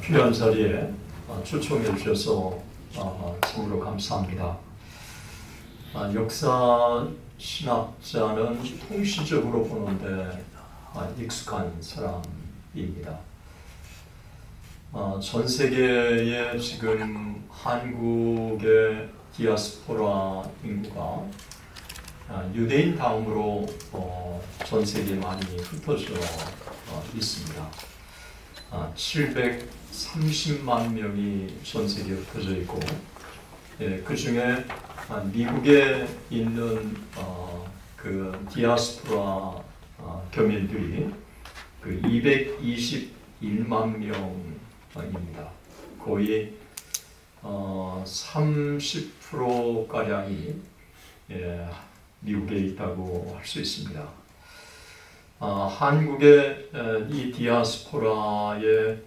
귀한 자리에 초청해 주셔서 참으로 감사합니다. 역사 신학자는 통시적으로 보는데 익숙한 사람입니다. 전 세계에 지금 한국의 디아스포라 인구가 유대인 다음으로 전 세계에 많이 흩어져 있습니다. 730만 명이 전 세계에 흩어져 있고, 그 중에 미국에 있는 그 디아스포라 교민들이 그 221만 명입니다. 거의 30% 가량이 미국에 있다고 할 수 있습니다. 한국의 이 디아스포라의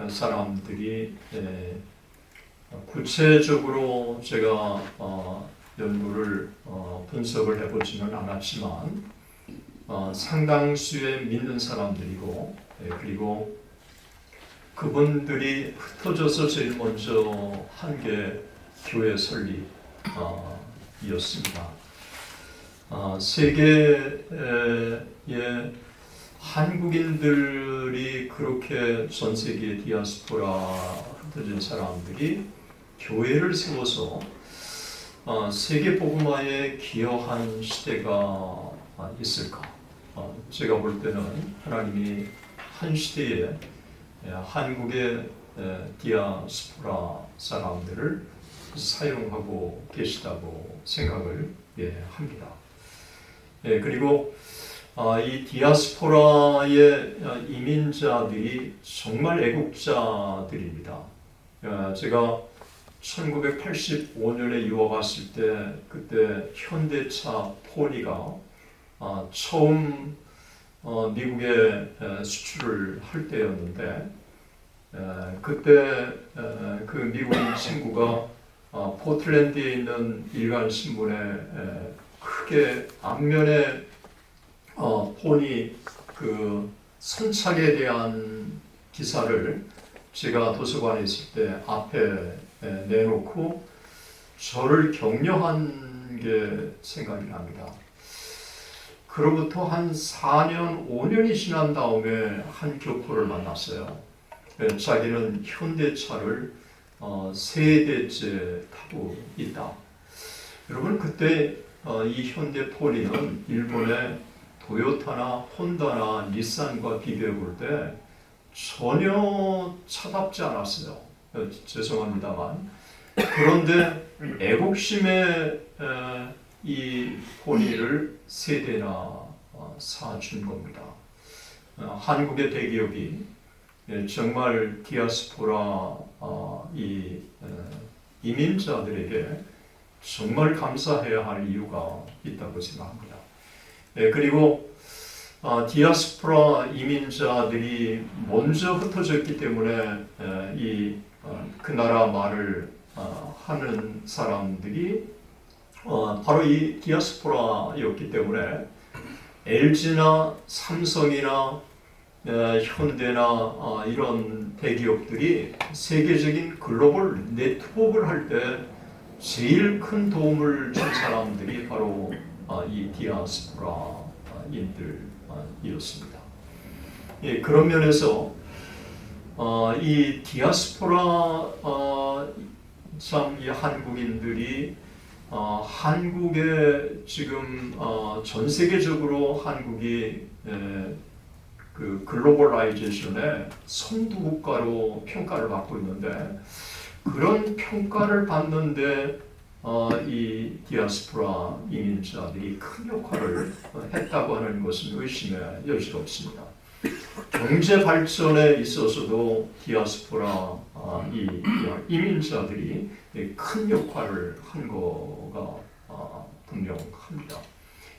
사람들이 구체적으로 제가 연구를 분석을 해보지는 않았지만 상당수의 믿는 사람들이고, 그리고 그분들이 흩어져서 제일 먼저 한 게 교회 설립이었습니다. 세계의 한국인들이 그렇게 전 세계 디아스포라 흩어진 사람들이 교회를 세워서 세계 복음화에 기여한 시대가 있을까? 제가 볼 때는 하나님이 한 시대에 한국의 디아스포라 사람들을 사용하고 계시다고 생각을 합니다. 그리고 이 디아스포라의 이민자들이 정말 애국자들입니다. 제가 1985년에 유학 왔을 때, 그때 현대차 포니가 처음 미국에 수출을 할 때였는데, 그때 그 미국인 친구가 포틀랜드에 있는 일간 신문에 크게 앞면에 포니 그 선착에 대한 기사를 제가 도서관에 있을 때 앞에 내놓고 저를 격려한 게 생각이 납니다. 그로부터 한 4년, 5년이 지난 다음에 한 교포를 만났어요. 자기는 현대차를 3대째 타고 있다. 여러분, 그때 이 현대 포니는 일본의 도요타나 혼다나 닛산과 비교해 볼 때 전혀 차답지 않았어요. 죄송합니다만. 그런데 애국심에 이 포니를 3대나 사준 겁니다. 한국의 대기업이 정말 디아스포라 이민자들에게 정말 감사해야 할 이유가 있다고 생각합니다. 그리고 디아스포라 이민자들이 먼저 흩어졌기 때문에 그 나라 말을 하는 사람들이 바로 이 디아스포라였기 때문에 LG나 삼성이나 현대나 이런 대기업들이 세계적인 글로벌 네트워크를 할 때 제일 큰 도움을 준 사람들이 바로 이 디아스포라인들이었습니다. 그런 면에서 이 디아스포라 참 이 한국인들이 한국에 지금 전 세계적으로 한국이 그 글로벌라이제이션의 선두국가로 평가를 받고 있는데, 그런 평가를 받는데 이 디아스포라 이민자들이 큰 역할을 했다고 하는 것은 의심의 여지가 없습니다. 경제 발전에 있어서도 디아스포라 이민자들이 큰 역할을 한 거가 분명합니다.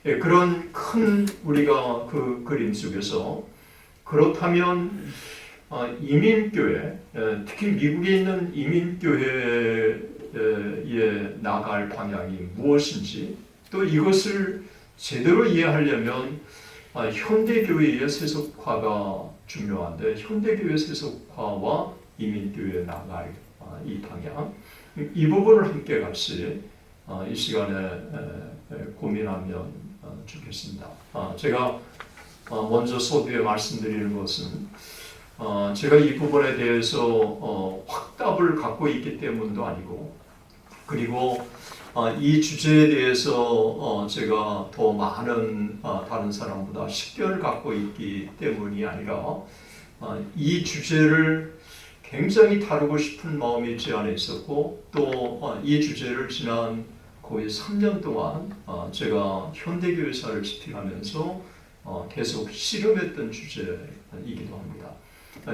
그런 큰 우리가 그 그림 속에서, 그렇다면 이민교회, 특히 미국에 있는 이민교회에 나갈 방향이 무엇인지, 또 이것을 제대로 이해하려면 현대교회의 세속화가 중요한데, 현대교회 세속화와 이민교회에 나갈 이 방향, 이 부분을 함께 같이 이 시간에 고민하면 좋겠습니다. 제가 먼저 서두에 말씀드리는 것은 제가 이 부분에 대해서 확답을 갖고 있기 때문도 아니고, 그리고 이 주제에 대해서 제가 더 많은 다른 사람보다 식견을 갖고 있기 때문이 아니라 이 주제를 굉장히 다루고 싶은 마음이 제 안에 있었고, 또 이 주제를 지난 거의 3년 동안 제가 현대교회사를 집필하면서 계속 씨름했던 주제이기도 합니다.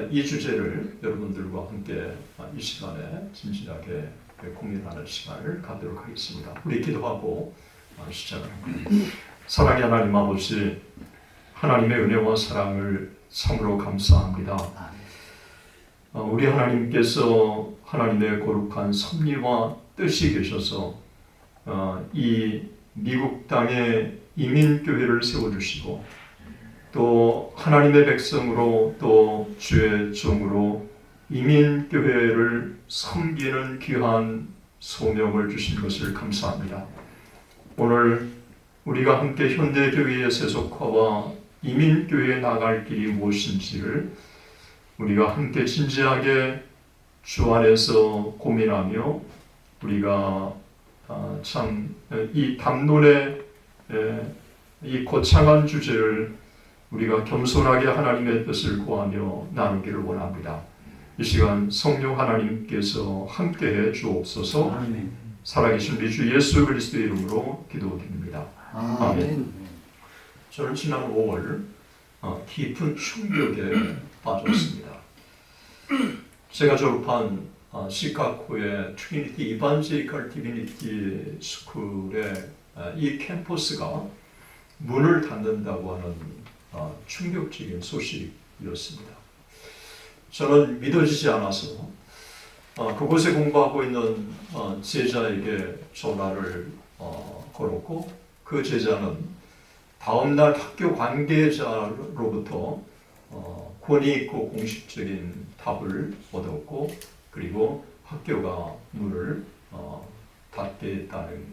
이 주제를 여러분들과 함께 이 시간에 진지하게 고민하는 시간을 갖도록 하겠습니다. 우리 기도하고 시작을 합니다. 사랑의 하나님 아버지, 하나님의 은혜와 사랑을 참으로 감사합니다. 우리 하나님께서 하나님의 거룩한 섭리와 뜻이 계셔서 이 미국 땅에 이민교회를 세워주시고, 또 하나님의 백성으로 또 주의 종으로 이민교회를 섬기는 귀한 소명을 주신 것을 감사합니다. 오늘 우리가 함께 현대교회의 세속화와 이민교회에 나갈 길이 무엇인지를 우리가 함께 진지하게 주 안에서 고민하며, 우리가 참 이 담론의 이 거창한 주제를 우리가 겸손하게 하나님의 뜻을 구하며 나누기를 원합니다. 이 시간 성령 하나님께서 함께해 주옵소서. 아멘. 살아계신 우리 주 예수 그리스도의 이름으로 기도드립니다. 아멘. 저는 지난 5월 깊은 충격에 빠졌습니다. 제가 졸업한 시카고의 트리니티 이반제리컬 디비니티 스쿨의 이 캠퍼스가 문을 닫는다고 하는 충격적인 소식이었습니다. 저는 믿어지지 않아서 그곳에 공부하고 있는 제자에게 전화를 걸었고, 그 제자는 다음날 학교 관계자로부터 권위 있고 공식적인 답을 얻었고, 그리고 학교가 문을 닫게 했다는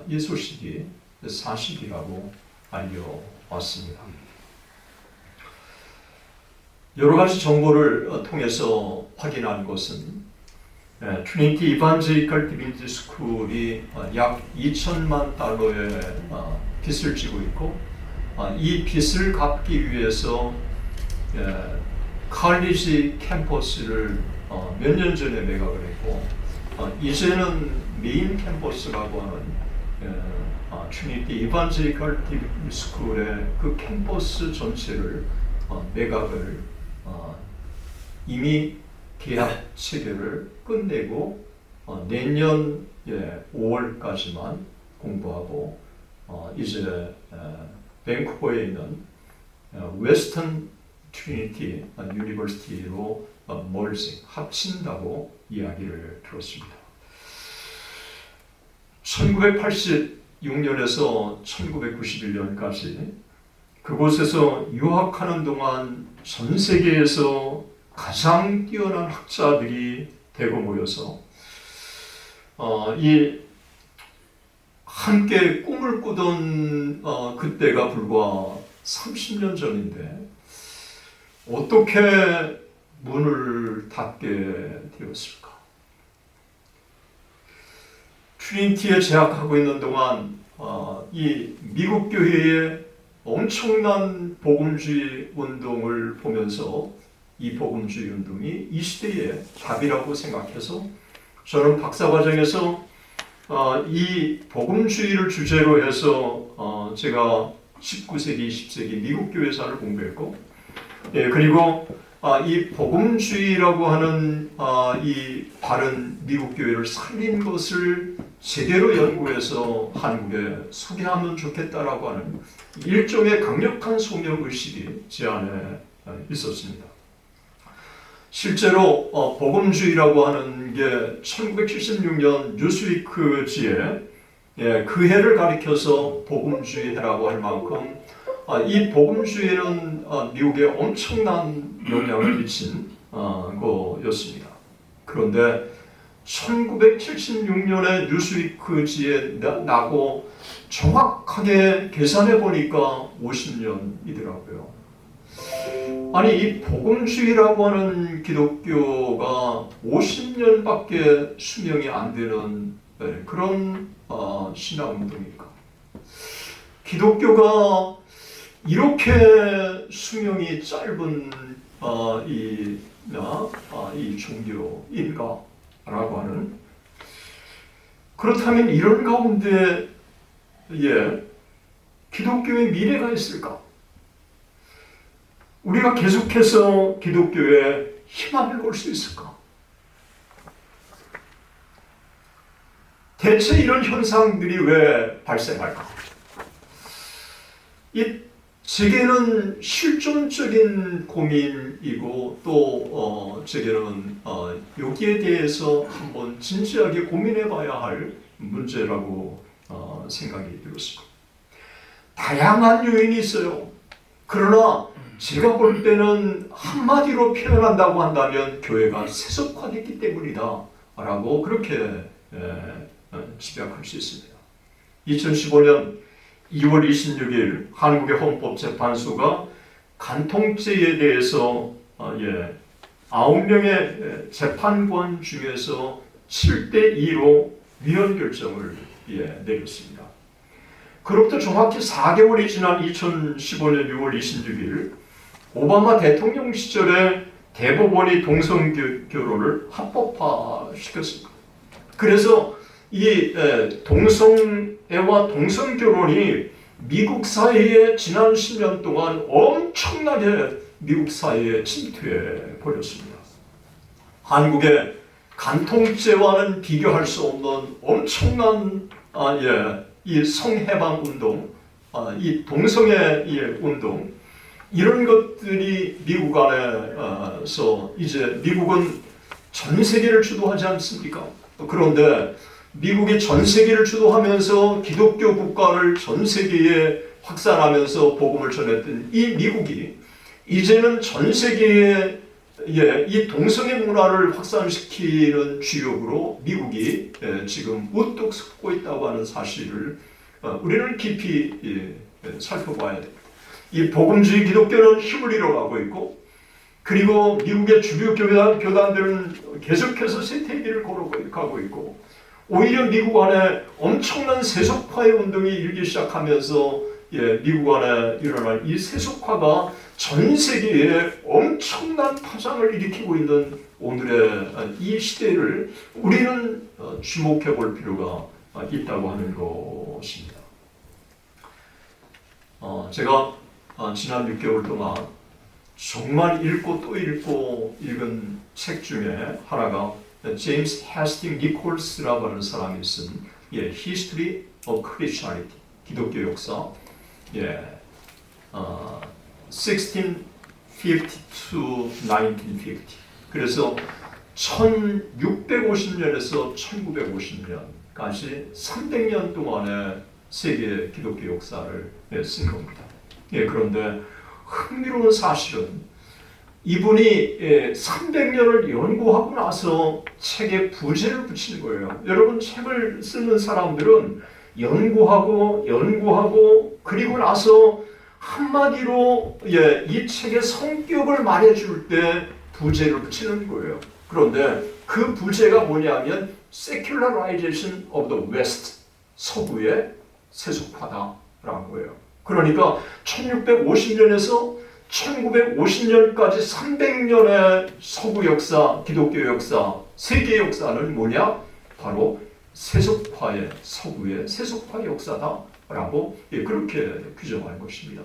이 소식이 사실이라고 알려왔습니다. 여러 가지 정보를 통해서 확인한 것은 트리니티 이반제리컬 디비니티 스쿨이 약 2천만 달러의 빚을 지고 있고, 이 빚을 갚기 위해서 칼리지 캠퍼스를 몇 년 전에 매각을 했고, 이제는 메인 캠퍼스라고 하는 트리니티 이반제리컬 디비니티 스쿨의 그 캠퍼스 전체를 매각을 이미 계약 체결을 끝내고 내년 5월까지만 공부하고 이제 밴쿠버에 있는 웨스턴 트리니티 유니버시티로 멀징 합친다고 이야기를 들었습니다. 1986년에서 1991년까지 그곳에서 유학하는 동안 전 세계에서 가장 뛰어난 학자들이 대거 모여서 이 함께 꿈을 꾸던 그때가 불과 30년 전인데 어떻게 문을 닫게 되었을까? 트리니티에 재학하고 있는 동안 이 미국 교회의 엄청난 복음주의 운동을 보면서 이 복음주의 운동이 이 시대의 답이라고 생각해서 저는 박사과정에서 이 복음주의를 주제로 해서 제가 19세기, 20세기 미국 교회사를 공부했고, 그리고 이 복음주의라고 하는 이 바른 미국 교회를 살린 것을 제대로 연구해서 한국에 소개하면 좋겠다라고 하는 일종의 강력한 소명의식이 제 안에 있었습니다. 실제로 복음주의라고 하는 게 1976년 뉴스위크지에 그 해를 가리켜서 복음주의 해라고 할 만큼 이 복음주의는 미국에 엄청난 영향을 미친 거였습니다. 그런데 1976년에 뉴스위크지에 나고 정확하게 계산해 보니까 50년이더라고요. 아니, 이 복음주의라고 하는 기독교가 50년밖에 수명이 안 되는 그런 신앙운동일까? 기독교가 이렇게 수명이 짧은 이 종교인가? 라고 하는, 그렇다면 이런 가운데 기독교의 미래가 있을까? 우리가 계속해서 기독교에 희망을 볼 수 있을까? 대체 이런 현상들이 왜 발생할까? 제게는 실존적인 고민이고 또 제게는 여기에 대해서 한번 진지하게 고민해 봐야 할 문제라고 생각이 들었습니다. 다양한 요인이 있어요. 그러나 제가 볼 때는 한마디로 표현한다고 한다면 교회가 세속화됐기 때문이다 라고 그렇게 집약할 수 있습니다. 2015년 2월 26일 한국의 헌법재판소가 간통죄에 대해서 9명의 재판관 중에서 7대2로 위헌 결정을 내렸습니다. 그로부터 정확히 4개월이 지난 2015년 6월 26일 오바마 대통령 시절에 대법원이 동성결혼을 합법화시켰습니다. 그래서 이 동성애와 동성결혼이 미국 사회에 지난 10년 동안 엄청나게 미국 사회에 침투해 버렸습니다. 한국의 간통죄와는 비교할 수 없는 엄청난 이 성해방 운동, 이 동성애 운동, 이런 것들이 미국 안에서 이제 미국은 전 세계를 주도하지 않습니까? 그런데 미국이 전 세계를 주도하면서 기독교 국가를 전 세계에 확산하면서 복음을 전했던 이 미국이 이제는 전 세계에 이 동성애 문화를 확산시키는 주역으로 미국이 지금 우뚝 섰고 있다고 하는 사실을 우리는 깊이 살펴봐야 됩니다. 이 복음주의 기독교는 힘을 잃어가고 있고, 그리고 미국의 주류 교단들은 계속해서 쇠퇴기를 걸어가고 있고, 오히려 미국 안에 엄청난 세속화의 운동이 일기 시작하면서 미국 안에 일어난 이 세속화가 전 세계에 엄청난 파장을 일으키고 있는 오늘의 이 시대를 우리는 주목해 볼 필요가 있다고 하는 것입니다. 제가 지난 6개월 동안 정말 읽고 또 읽고 읽은 책 중에 하나가 제임스 해스팅 니콜스라고 하는 사람이 쓴 History of Christianity, 기독교 역사, 1650 to 1950. 그래서 1650년에서 1950년까지 300년 동안의 세계 기독교 역사를 쓴 겁니다. 그런데 흥미로운 사실은 이분이 300년을 연구하고 나서 책에 부제를 붙이는 거예요. 여러분, 책을 쓰는 사람들은 연구하고 그리고 나서 한마디로 이 책의 성격을 말해줄 때 부제를 붙이는 거예요. 그런데 그 부제가 뭐냐면 Secularization of the West, 서구의 세속화다라고 해요. 그러니까 1650년에서 1950년까지 300년의 서구 역사, 기독교 역사, 세계 역사는 뭐냐? 바로 세속화의, 서구의 세속화 역사다라고 그렇게 규정한 것입니다.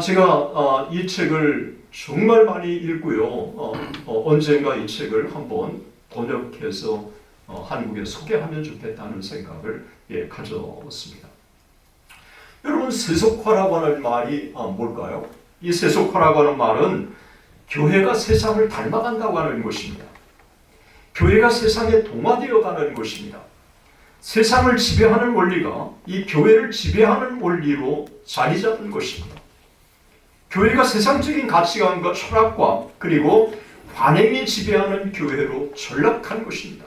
제가 이 책을 정말 많이 읽고요. 언젠가 이 책을 한번 번역해서 한국에 소개하면 좋겠다는 생각을 가졌습니다. 여러분, 세속화라고 하는 말이 뭘까요? 이 세속화라고 하는 말은 교회가 세상을 닮아간다고 하는 것입니다. 교회가 세상에 동화되어 가는 것입니다. 세상을 지배하는 원리가 이 교회를 지배하는 원리로 자리 잡은 것입니다. 교회가 세상적인 가치관과 철학과 그리고 관행이 지배하는 교회로 전락한 것입니다.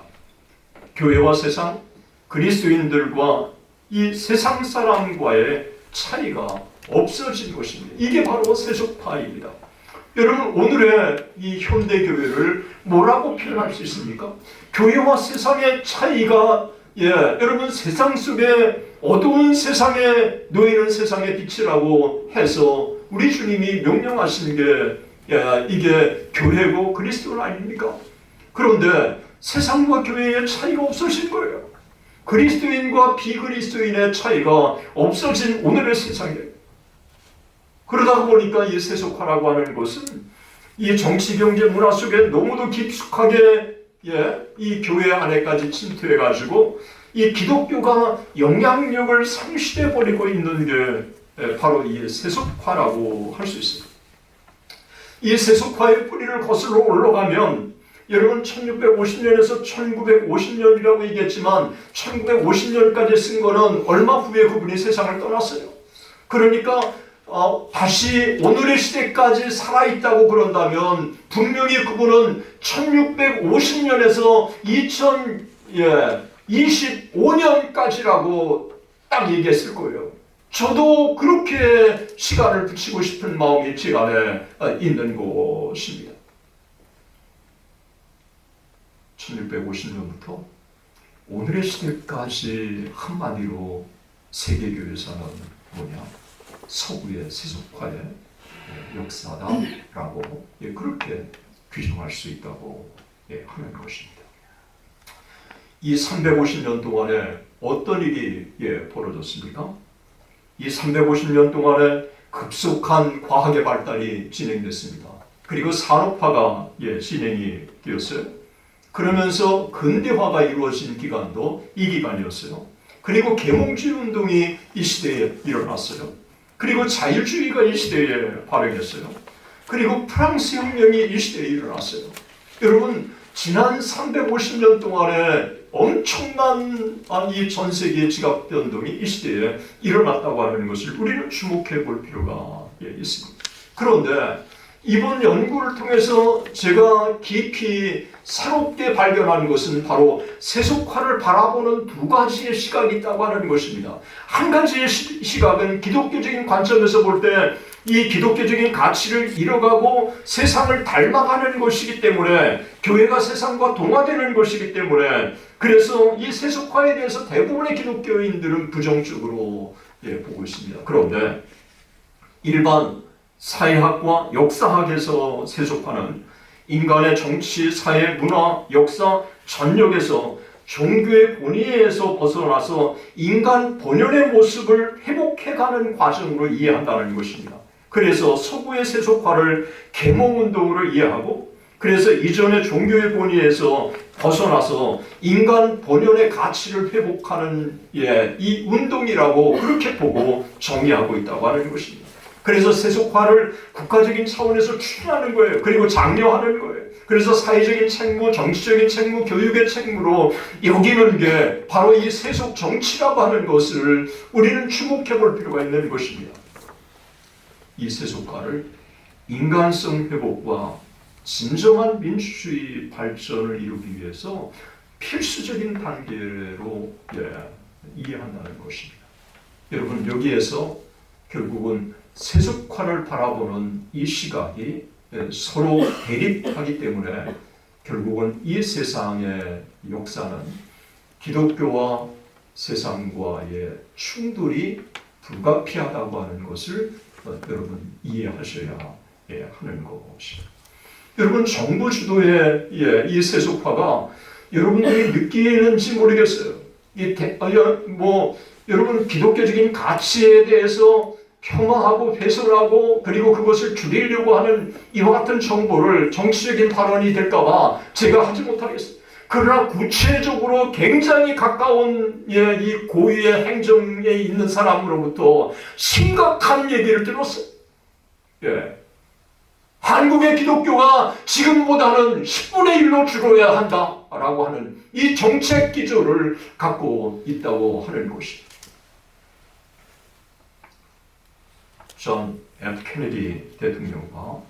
교회와 세상, 그리스도인들과 이 세상 사람과의 차이가 없어진 것입니다. 이게 바로 세속파입니다. 여러분, 오늘의 이 현대 교회를 뭐라고 표현할 수 있습니까? 교회와 세상의 차이가 여러분 세상 속에 어두운 세상에 놓이는 세상의 빛이라고 해서 우리 주님이 명령하신 게 이게 교회고 그리스도는 아닙니까? 그런데 세상과 교회의 차이가 없어진 거예요. 그리스도인과 비그리스도인의 차이가 없어진 오늘의 세상에, 그러다 보니까 이 세속화라고 하는 것은 이 정치, 경제, 문화 속에 너무도 깊숙하게 이 교회 안에까지 침투해가지고 이 기독교가 영향력을 상실해버리고 있는 게 바로 이 세속화라고 할 수 있습니다. 이 세속화의 뿌리를 거슬러 올라가면 여러분 1650년에서 1950년이라고 얘기했지만 1950년까지 쓴 거는 얼마 후에 그분이 세상을 떠났어요. 그러니까 다시 오늘의 시대까지 살아있다고 그런다면 분명히 그분은 1650년에서 2025년까지라고 딱 얘기했을 거예요. 저도 그렇게 시간을 붙이고 싶은 마음이 제 안에 있는 것입니다. 1650년부터 오늘의 시대까지 한마디로 세계교회사는 뭐냐? 서구의 세속화의 역사다라고 그렇게 규정할 수 있다고 하는 것입니다. 이 350년 동안에 어떤 일이 벌어졌습니까? 이 350년 동안에 급속한 과학의 발달이 진행됐습니다. 그리고 산업화가 진행이 되었어요. 그러면서 근대화가 이루어진 기간도 이 기간이었어요. 그리고 계몽주의 운동이 이 시대에 일어났어요. 그리고 자유주의가 이 시대에 발행했어요. 그리고 프랑스 혁명이 이 시대에 일어났어요. 여러분, 지난 350년 동안에 엄청난 이 전 세계 지각 변동이 이 시대에 일어났다고 하는 것을 우리는 주목해 볼 필요가 있습니다. 그런데 이번 연구를 통해서 제가 깊이 새롭게 발견한 것은 바로 세속화를 바라보는 두 가지의 시각이 있다고 하는 것입니다. 한 가지의 시각은 기독교적인 관점에서 볼 때 이 기독교적인 가치를 잃어가고 세상을 닮아가는 것이기 때문에, 교회가 세상과 동화되는 것이기 때문에, 그래서 이 세속화에 대해서 대부분의 기독교인들은 부정적으로 보고 있습니다. 그런데 일반 사회학과 역사학에서 세속화는 인간의 정치, 사회, 문화, 역사 전역에서 종교의 본의에서 벗어나서 인간 본연의 모습을 회복해가는 과정으로 이해한다는 것입니다. 그래서 서구의 세속화를 계몽운동으로 이해하고, 그래서 이전의 종교의 본의에서 벗어나서 인간 본연의 가치를 회복하는 이 운동이라고 그렇게 보고 정의하고 있다고 하는 것입니다. 그래서 세속화를 국가적인 차원에서 추진하는 거예요. 그리고 장려하는 거예요. 그래서 사회적인 책무, 정치적인 책무, 교육의 책무로 여기는 게 바로 이 세속 정치라고 하는 것을 우리는 주목해 볼 필요가 있는 것입니다. 이 세속화를 인간성 회복과 진정한 민주주의 발전을 이루기 위해서 필수적인 단계로 이해한다는 것입니다. 여러분, 여기에서 결국은 세속화를 바라보는 이 시각이 서로 대립하기 때문에 결국은 이 세상의 역사는 기독교와 세상과의 충돌이 불가피하다고 하는 것을 여러분 이해하셔야 하는 것입니다. 여러분, 정부 주도의 이 세속화가 여러분들이 느끼는지 모르겠어요. 여러분, 기독교적인 가치에 대해서 폄하하고 훼손하고 그리고 그것을 줄이려고 하는 이와 같은 정보를 정치적인 발언이 될까봐 제가 하지 못하겠어요. 그러나 구체적으로 굉장히 가까운 이 고위의 행정에 있는 사람으로부터 심각한 얘기를 들었어요. 한국의 기독교가 지금보다는 10분의 1로 줄어야 한다라고 하는 이 정책 기조를 갖고 있다고 하는 것입니다. 존 F 케네디 대통령과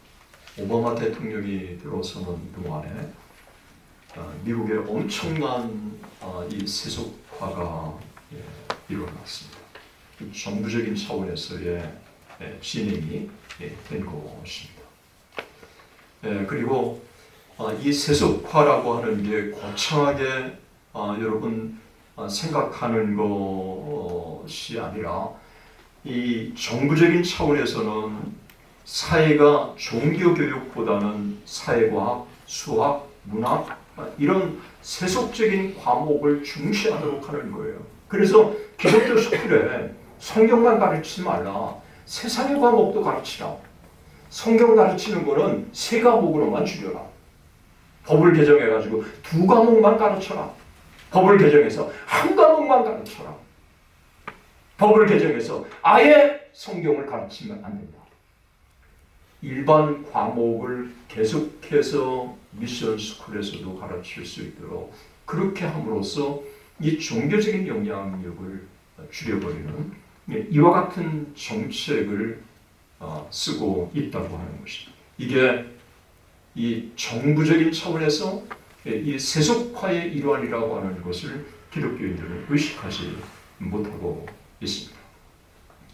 오바마 대통령이 들어서는 동안에 미국에 엄청난 이 세속화가 일어났습니다. 정부적인 차원에서의 진행이 된 것입니다. 그리고 이 세속화라고 하는 게 거창하게 여러분 생각하는 것이 아니라 이 정부적인 차원에서는 사회가 종교교육보다는 사회과학, 수학, 문학 이런 세속적인 과목을 중시하도록 하는 거예요. 그래서 기독교 스쿨에 성경만 가르치지 말라. 세상의 과목도 가르치라. 성경 가르치는 거는 세 과목으로만 줄여라. 법을 개정해가지고 2과목만 가르쳐라. 법을 개정해서 1과목만 가르쳐라. 법을 개정해서 아예 성경을 가르치면 안 된다. 일반 과목을 계속해서 미션 스쿨에서도 가르칠 수 있도록 그렇게 함으로써 이 종교적인 영향력을 줄여버리는 이와 같은 정책을 쓰고 있다고 하는 것입니다. 이게 이 정부적인 차원에서 이 세속화의 일환이라고 하는 것을 기독교인들은 의식하지 못하고 있습니다.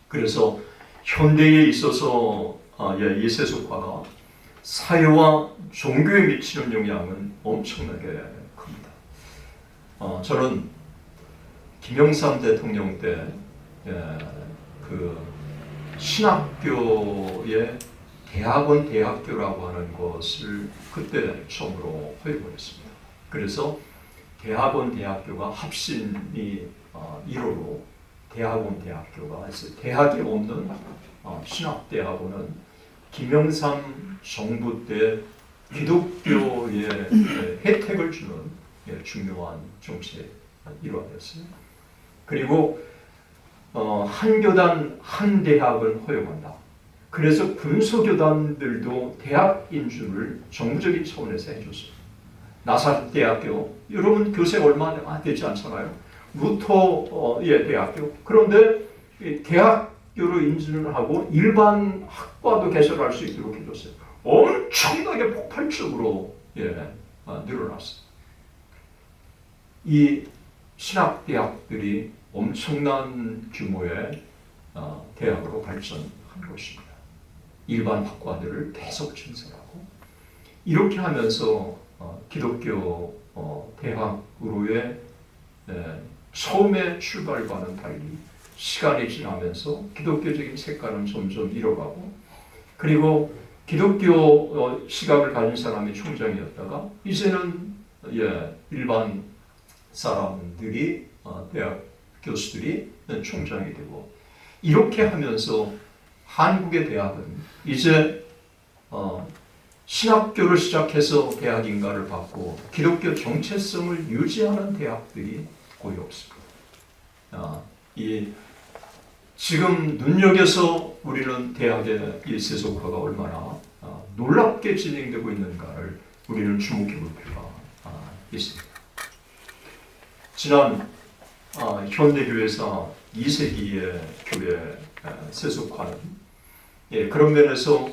그래서 현대에 있어서 이 세속화가 사회와 종교에 미치는 영향은 엄청나게 큽니다. 저는 김영삼 대통령 때 그 신학교의 대학교라고 하는 것을 그때 처음으로 허용을 했습니다. 그래서 대학교가 합신이 1호로 대학교가 있어요. 대학이 없는 신학대학원은 김영삼 정부 때 기독교의 혜택을 주는 중요한 정책의 일환이었어요. 그리고 한 교단 한 대학을 허용한다. 그래서 군소교단들도 대학 인준을 정부적인 차원에서 해줬어요. 나사렛 대학교, 여러분 교생 얼마 되지 않잖아요. 루터의 대학교. 그런데 대학교로 인준을 하고 일반 학과도 개설할 수 있도록 해줬어요. 엄청나게 폭발적으로 늘어났어요. 이 신학대학들이 엄청난 규모의 대학으로 발전한 것입니다. 일반 학과들을 계속 증설하고 이렇게 하면서 기독교 대학으로의 처음의 출발과는 달리 시간이 지나면서 기독교적인 색깔은 점점 잃어가고 그리고 기독교 시각을 가진 사람이 총장이었다가 이제는 일반 사람들이 대학 교수들이 총장이 되고 이렇게 하면서 한국의 대학은 이제 신학교를 시작해서 대학인가를 받고 기독교 정체성을 유지하는 대학들이 거의 없습니다. 지금 눈여겨서 우리는 대학의 이 세속화가 얼마나 놀랍게 진행되고 있는가를 우리는 주목해 볼 필요가 있습니다. 지난 현대교회사 2세기의 교회 세속화는 그런 면에서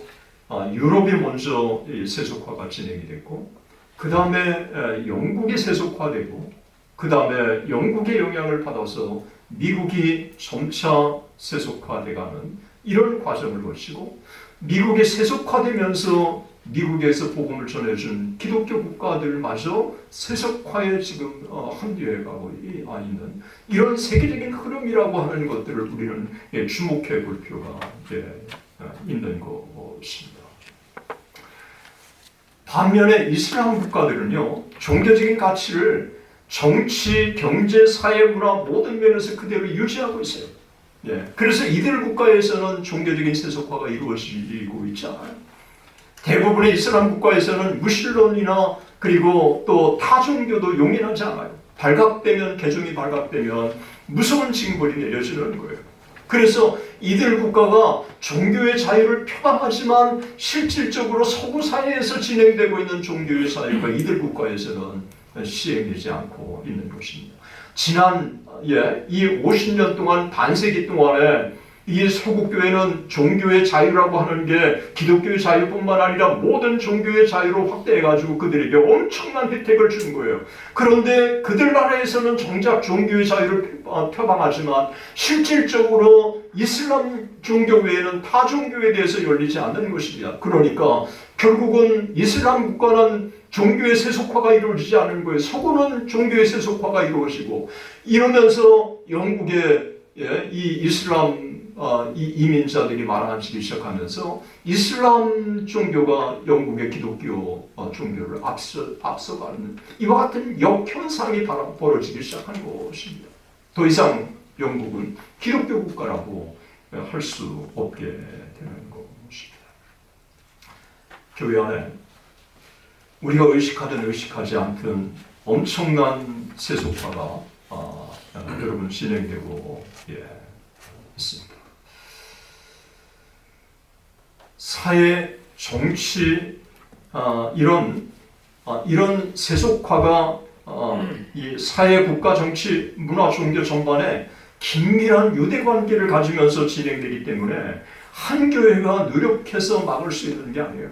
유럽이 먼저 세속화가 진행이 됐고 그 다음에 영국이 세속화되고 그 다음에 영국의 영향을 받아서 미국이 점차 세속화돼가는 이런 과정을 거치고 미국이 세속화되면서 미국에서 복음을 전해준 기독교 국가들마저 세속화에 지금 합류해 가고 있는 이런 세계적인 흐름이라고 하는 것들을 우리는 주목해 볼 필요가 있는 것입니다. 반면에 이슬람 국가들은요, 종교적인 가치를 정치, 경제, 사회, 문화 모든 면에서 그대로 유지하고 있어요. 그래서 이들 국가에서는 종교적인 세속화가 이루어지고 있지 않아요. 대부분의 이슬람 국가에서는 무슬림이나 그리고 또 타종교도 용인하지 않아요. 개종이 발각되면 무서운 징벌이 내려지는 거예요. 그래서 이들 국가가 종교의 자유를 표방하지만 실질적으로 서구 사회에서 진행되고 있는 종교의 자유가 이들 국가에서는 시행되지 않고 있는 것입니다. 지난 이 50년 동안 반세기 동안에 이 서구교회는 종교의 자유라고 하는 게 기독교의 자유뿐만 아니라 모든 종교의 자유로 확대해가지고 그들에게 엄청난 혜택을 준 거예요. 그런데 그들 나라에서는 정작 종교의 자유를 표방하지만 실질적으로 이슬람 종교 외에는 타 종교에 대해서 열리지 않는 것입니다. 그러니까 결국은 이슬람 국가는 종교의 세속화가 이루어지지 않은 거예요. 서구는 종교의 세속화가 이루어지고 이러면서 영국의 이 이슬람 이 이민자들이 많아지기 시작하면서 이슬람 종교가 영국의 기독교 종교를 앞서가는 이와 같은 역현상이 벌어지기 시작한 것입니다. 더 이상 영국은 기독교 국가라고 할 수 없게 되는 것입니다. 교회 안에 우리가 의식하든 의식하지 않든 엄청난 세속화가 여러분 진행되고 있습니다. 사회, 정치 이런 세속화가 이 사회, 국가, 정치, 문화, 종교 전반에 긴밀한 유대관계를 가지면서 진행되기 때문에 한 교회가 노력해서 막을 수 있는 게 아니에요.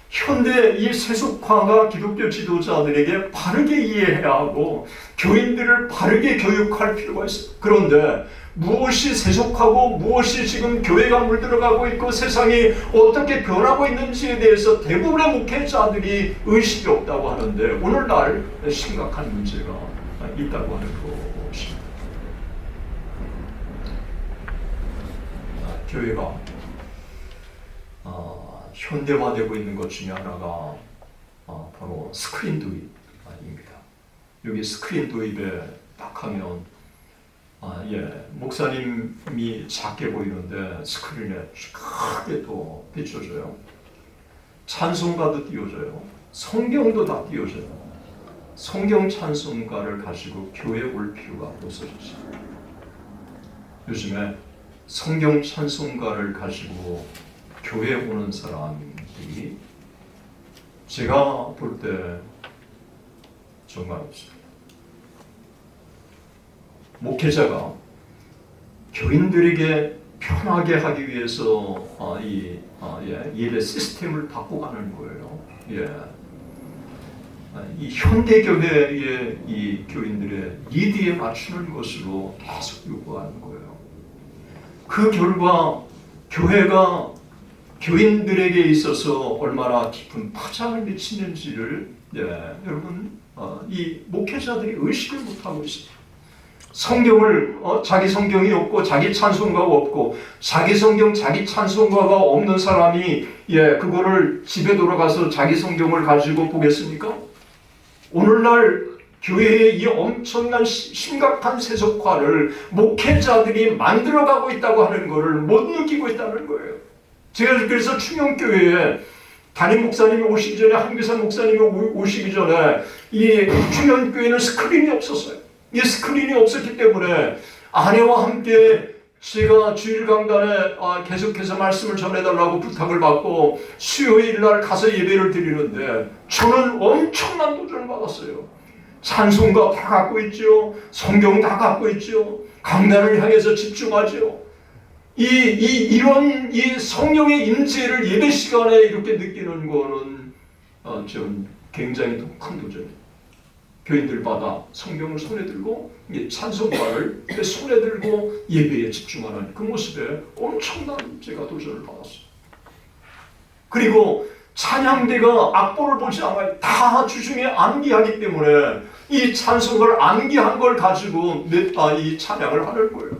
현대 이 세속화가 기독교 지도자들에게 바르게 이해해야 하고 교인들을 바르게 교육할 필요가 있어요. 그런데 무엇이 세속하고 무엇이 지금 교회가 물들어가고 있고 세상이 어떻게 변하고 있는지에 대해서 대부분의 목회자들이 의식이 없다고 하는데 오늘날 심각한 문제가 있다고 하는 것입니다. 교회가 현대화되고 있는 것 중에 하나가 바로 스크린 도입입니다. 여기 스크린 도입에 딱 하면 목사님이 작게 보이는데 스크린에 크게 또 비춰져요. 찬송가도 띄워져요. 성경도 다 띄워져요. 성경 찬송가를 가지고 교회 올 필요가 없어졌어요. 요즘에 성경 찬송가를 가지고 교회 오는 사람들이 제가 볼 때 정말 없습니다. 목회자가 교인들에게 편하게 하기 위해서 예배 시스템을 바꿔가는 거예요. 이 현대 교회의 이 교인들의 니드에 맞추는 것으로 계속 요구하는 거예요. 그 결과 교회가 교인들에게 있어서 얼마나 깊은 파장을 미치는지를 여러분 이 목회자들이 의식을 못하고 있습니다. 성경을 자기 성경이 없고 자기 찬송가가 없고 자기 성경 자기 찬송가가 없는 사람이 그거를 집에 돌아가서 자기 성경을 가지고 보겠습니까? 오늘날 교회의 이 엄청난 심각한 세속화를 목회자들이 만들어가고 있다고 하는 것을 못 느끼고 있다는 거예요. 제가 그래서 충영교회에 담임 목사님이 오시기 전에 한규산 목사님이 오시기 전에 이 충영교회는 스크린이 없었어요. 이 스크린이 없었기 때문에 아내와 함께 제가 주일 강단에 계속해서 말씀을 전해달라고 부탁을 받고 수요일 날 가서 예배를 드리는데 저는 엄청난 도전을 받았어요. 찬송가 다 갖고 있죠. 성경 다 갖고 있죠. 강단을 향해서 집중하죠. 이런 성령의 임재를 예배 시간에 이렇게 느끼는 거는 전 굉장히 큰 도전이에요. 교인들마다 성경을 손에 들고 찬송가를 손에 들고 예배에 집중하는 그 모습에 엄청난 제가 도전을 받았어요. 그리고 찬양대가 악보를 보지 않아요. 다 주중에 암기하기 때문에 이 찬송가를 암기한 걸 가지고 이 찬양을 하는 거예요.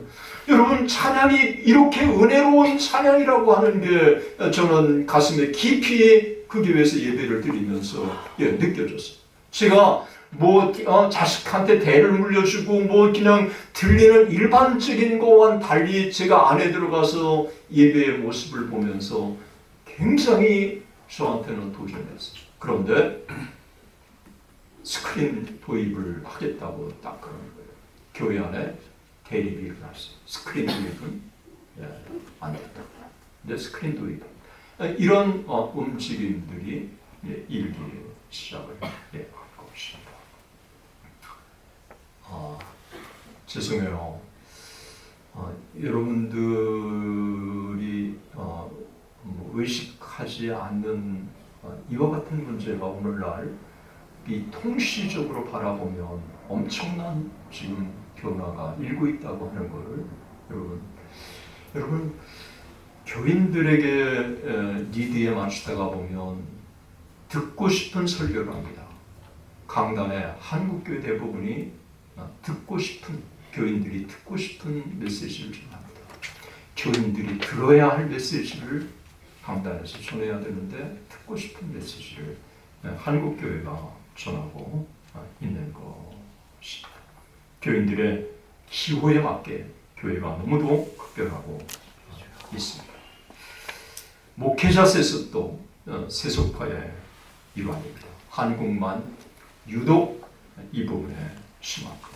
여러분 찬양이 이렇게 은혜로운 찬양이라고 하는 게 저는 가슴에 깊이 그 교회에서 예배를 드리면서 느껴졌어요. 제가 자식한테 대를 물려주고 그냥 들리는 일반적인 거와는 달리 제가 안에 들어가서 예배의 모습을 보면서 굉장히 저한테는 도전했어요. 그런데 스크린 도입을 하겠다고 딱 그러는 거예요. 교회 안에 대립이 일어났어요. 스크린 도입은 안 됐다. 근데 스크린 도입 이런 움직임들이 일기 시작을 한 것입니다. 죄송해요. 여러분들이 의식하지 않는 이와 같은 문제가 오늘날 이 통시적으로 바라보면 엄청난 지금 변화가 일고 있다고 하는 것을 여러분 교인들에게 니드에 맞추다가 보면 듣고 싶은 설교를 합니다. 강단에 한국교회 대부분이 교인들이 듣고 싶은 메시지를 전합니다. 교인들이 들어야 할 메시지를 강단에서 전해야 되는데 듣고 싶은 메시지를 한국교회가 전하고 있는 것입니다. 교인들의 기호에 맞게 교회가 너무도 급변하고 있습니다. 목회자 세습도 세속화의 일환입니다. 한국만 유독 이 부분에 심합니다.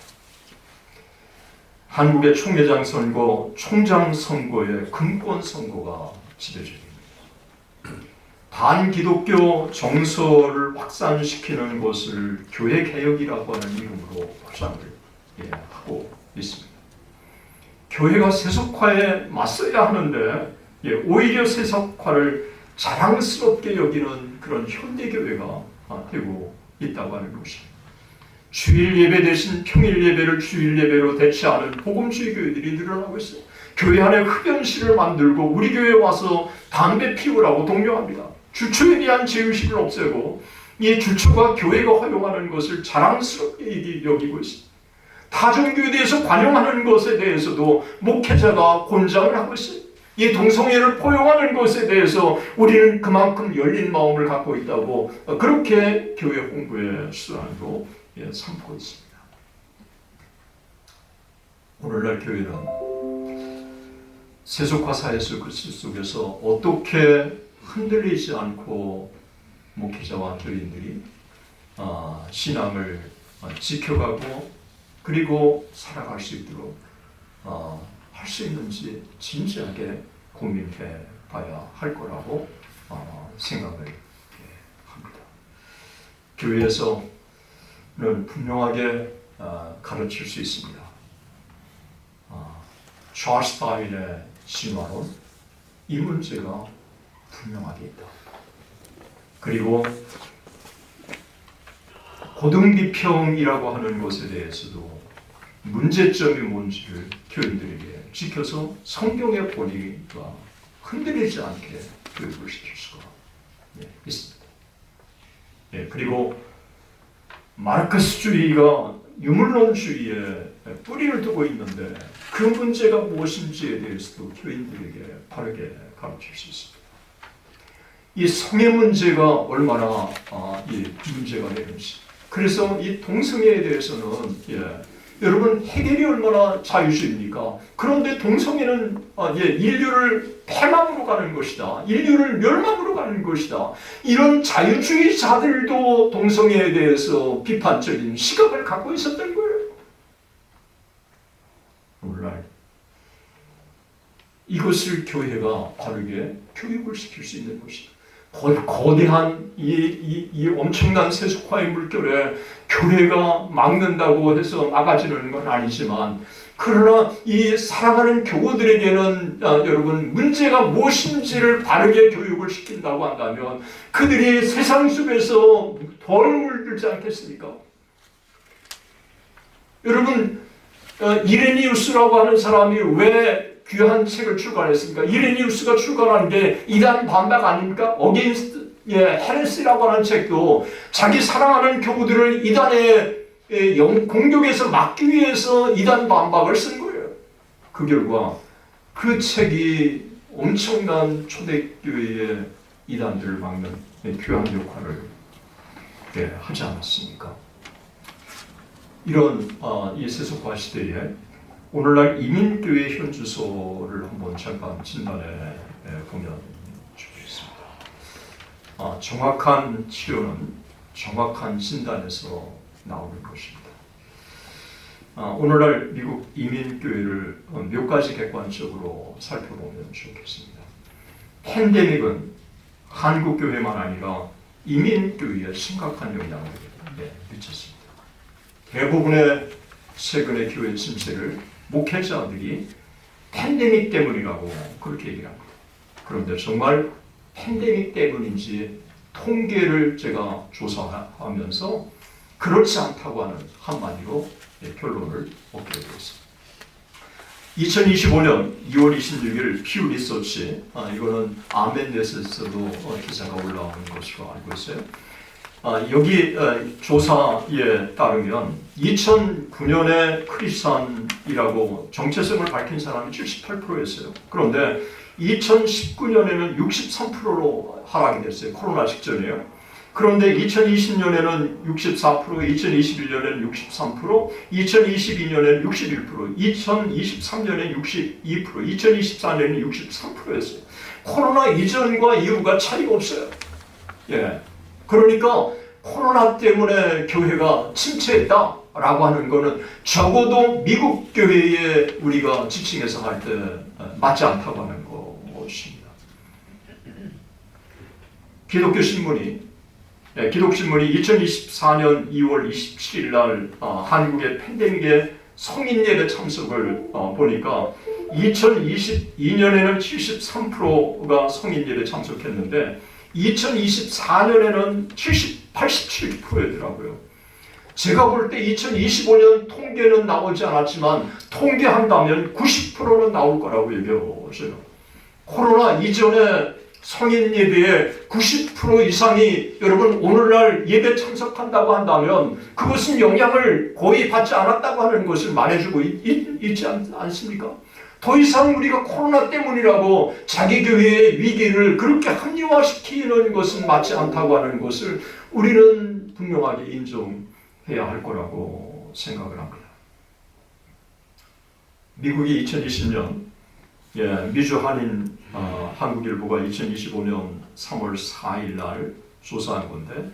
한국의 총회장 선거, 총장 선거의 금권 선거가 지배적입니다. 반기독교 정서를 확산시키는 것을 교회 개혁이라고 하는 이름으로 포장을 하고 있습니다. 교회가 세속화에 맞서야 하는데 오히려 세속화를 자랑스럽게 여기는 그런 현대교회가 되고 있다고 하는 것입니다. 주일 예배 대신 평일 예배를 주일 예배로 대체하는 복음주의 교회들이 늘어나고 있어요. 교회 안에 흡연실을 만들고 우리 교회에 와서 담배 피우라고 독려합니다. 주초에 대한 제의식을 없애고 이 주초가 교회가 허용하는 것을 자랑스럽게 여기고 있습니다. 다중교회에 대해서 관용하는 것에 대해서도 목회자가 권장을 하고 있어요. 이 동성애를 포용하는 것에 대해서 우리는 그만큼 열린 마음을 갖고 있다고 그렇게 교회 홍보의 수단으로 삼고 있습니다. 오늘날 교회는 세속화 사회에서 그 속에서 어떻게 흔들리지 않고 목회자와 교인들이 신앙을 지켜가고 그리고 살아갈 수 있도록 할 수 있는지 진지하게 고민해 봐야 할 거라고 생각을 합니다. 교회에서는 분명하게 가르칠 수 있습니다. 찰스 다윈의 진화론, 이 문제가 분명하게 있다. 그리고 고등비평이라고 하는 것에 대해서도 문제점이 뭔지를 교인들에게 지켜서 성경의 본의가 흔들리지 않게 교육을 시킬 수가 있습니다. 그리고 마르크스주의가 유물론주의에 뿌리를 두고 있는데 그 문제가 무엇인지에 대해서도 교인들에게 바르게 가르칠 수 있습니다. 이 성의 문제가 얼마나 문제가 되는지, 그래서 이 동성애에 대해서는 여러분 해결이 얼마나 자유주의입니까? 그런데 동성애는 인류를 패망으로 가는 것이다. 인류를 멸망으로 가는 것이다. 이런 자유주의자들도 동성애에 대해서 비판적인 시각을 갖고 있었던 거예요. 오늘날 이것을 교회가 바르게 교육을 시킬 수 있는 것이다. 거대한 이 엄청난 세속화의 물결에 교회가 막는다고 해서 막아지는 건 아니지만, 그러나 이 사랑하는 교우들에게는 여러분 문제가 무엇인지를 바르게 교육을 시킨다고 한다면 그들이 세상 속에서 덜 물들지 않겠습니까? 여러분 이레니우스라고 하는 사람이 왜 귀한 책을 출간했습니까? 이레니우스가 출간한 게 이단 반박 아닙니까? 어게인스트 헤레시라고 하는 책도 자기 사랑하는 교우들을 이단의 공격에서 막기 위해서 이단 반박을 쓴 거예요. 그 결과 그 책이 엄청난 초대교회의 이단들을 막는 귀한 역할을 하지 않았습니까? 이런 이 세속화 시대에 오늘날 이민교회 현주소를 한번 잠깐 진단해 보면 좋겠습니다. 정확한 치료는 정확한 진단에서 나오는 것입니다. 오늘날 미국 이민교회를 몇 가지 객관적으로 살펴보면 좋겠습니다. 팬데믹은 한국교회만 아니라 이민교회에 심각한 영향을 미쳤습니다. 대부분의 최근의 교회 침체를 목회자들이 팬데믹 때문이라고 그렇게 얘기를 합니다. 그런데 정말 팬데믹 때문인지 통계를 제가 조사하면서 그렇지 않다고 하는 한마디로 결론을 얻게 되었습니다. 2025년 2월 26일 퓨 리서치, 이거는 아멘넷에서도 기사가 올라오는 것으로 알고 있어요. 여기 조사에 따르면 2009년에 크리스찬이라고 정체성을 밝힌 사람이 78%였어요. 그런데 2019년에는 63%로 하락이 됐어요. 코로나 직전이에요. 그런데 2020년에는 64%, 2021년에는 63%, 2022년에는 61%, 2023년에는 62%, 2024년에는 63%였어요. 코로나 이전과 이후가 차이가 없어요. 예. 그러니까 코로나 때문에 교회가 침체했다라고 하는 거는 적어도 미국 교회에 우리가 지칭해서 할 때 맞지 않다고 하는 것입니다. 기독신문이 2024년 2월 27일 날 한국의 팬데믹의 성인 예배 참석을 보니까 2022년에는 73%가 성인 예배 참석했는데 2024년에는 87%였더라고요. 제가 볼 때 2025년 통계는 나오지 않았지만 통계한다면 90%는 나올 거라고 얘기해요. 코로나 이전에 성인 예배의 90% 이상이 여러분 오늘날 예배 참석한다고 한다면 그것은 영향을 거의 받지 않았다고 하는 것을 말해주고 있지 않습니까? 더 이상 우리가 코로나 때문이라고 자기 교회의 위기를 그렇게 합리화시키는 것은 맞지 않다고 하는 것을 우리는 분명하게 인정해야 할 거라고 생각을 합니다. 미국이 2020년 미주 한인 한국일보가 2025년 3월 4일 날 조사한 건데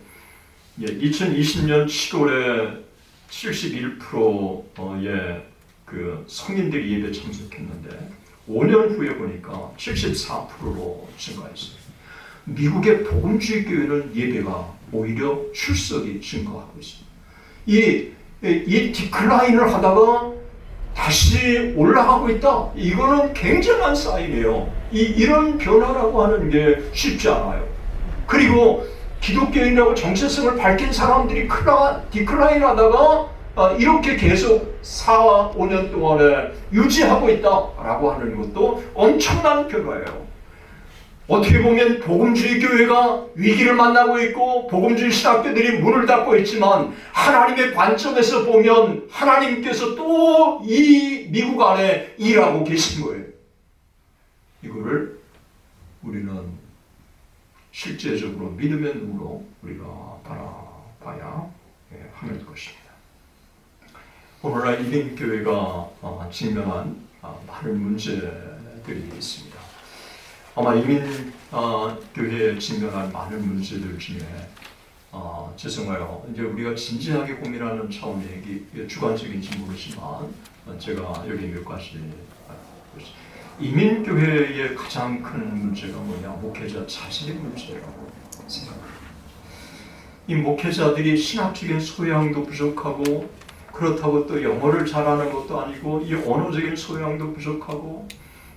2020년 7월에 71%의 그 성인들이 예배 참석했는데 5년 후에 보니까 74%로 증가했어요. 미국의 복음주의 교회는 예배가 오히려 출석이 증가하고 있습니다. 이 디클라인을 하다가 다시 올라가고 있다. 이거는 굉장한 사인이에요. 이런 변화라고 하는 게 쉽지 않아요. 그리고 기독교인이라고 정체성을 밝힌 사람들이 디클라인 하다가 이렇게 계속 4, 5년 동안에 유지하고 있다라고 하는 것도 엄청난 변화예요. 어떻게 보면 복음주의 교회가 위기를 만나고 있고 복음주의 신학교들이 문을 닫고 있지만 하나님의 관점에서 보면 하나님께서 또 이 미국 안에 일하고 계신 거예요. 이거를 우리는 실제적으로 믿음의 눈으로 우리가 바라봐야 하는 것입니다. 오늘날 이민교회가 직면한 많은 문제들이 있습니다. 아마 이민교회에 직면한 많은 문제들 중에 죄송해요. 이제 우리가 진지하게 고민하는 차원의 주관적인지 모르지만 제가 여기 몇 가지 이민교회의 가장 큰 문제가 뭐냐? 목회자 자질의 문제라고 생각합니다. 이 목회자들이 신학적인 소양도 부족하고 그렇다고 또 영어를 잘하는 것도 아니고 이 언어적인 소양도 부족하고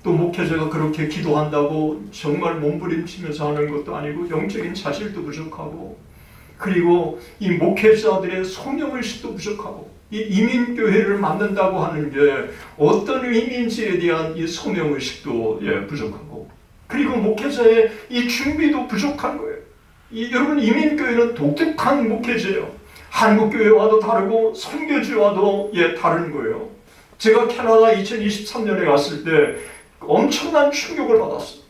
또 목회자가 그렇게 기도한다고 정말 몸부림치면서 하는 것도 아니고 영적인 자질도 부족하고 그리고 이 목회자들의 소명의식도 부족하고 이 이민교회를 만든다고 하는 게 어떤 의미인지에 대한 이 소명의식도 부족하고 그리고 목회자의 이 준비도 부족한 거예요. 여러분 이민교회는 독특한 목회자예요. 한국교회와도 다르고 선교지와도 다른 거예요. 제가 캐나다 2023년에 갔을 때 엄청난 충격을 받았어요.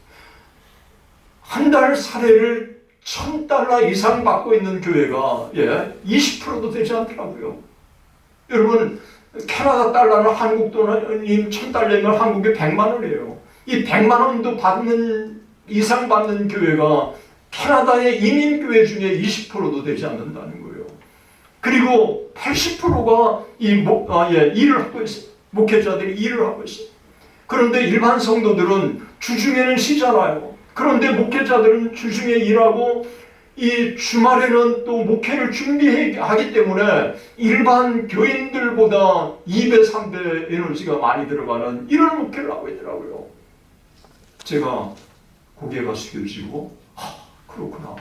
한 달 사례를 $1,000 이상 받고 있는 교회가 20%도 되지 않더라고요. 여러분 캐나다 달러는 한국 돈인 $1,000면 한국에 100만 원이에요. 이 100만 원도 이상 받는 교회가 캐나다의 이민교회 중에 20%도 되지 않는다는 거예요. 그리고 80%가 일을 하고 있어요. 목회자들이 일을 하고 있어요. 그런데 일반 성도들은 주중에는 쉬잖아요. 그런데 목회자들은 주중에 일하고 이 주말에는 또 목회를 준비하기 때문에 일반 교인들보다 2배, 3배 에너지가 많이 들어가는 이런 목회를 하고 있더라고요. 제가 고개가 숙여지고 그렇구나.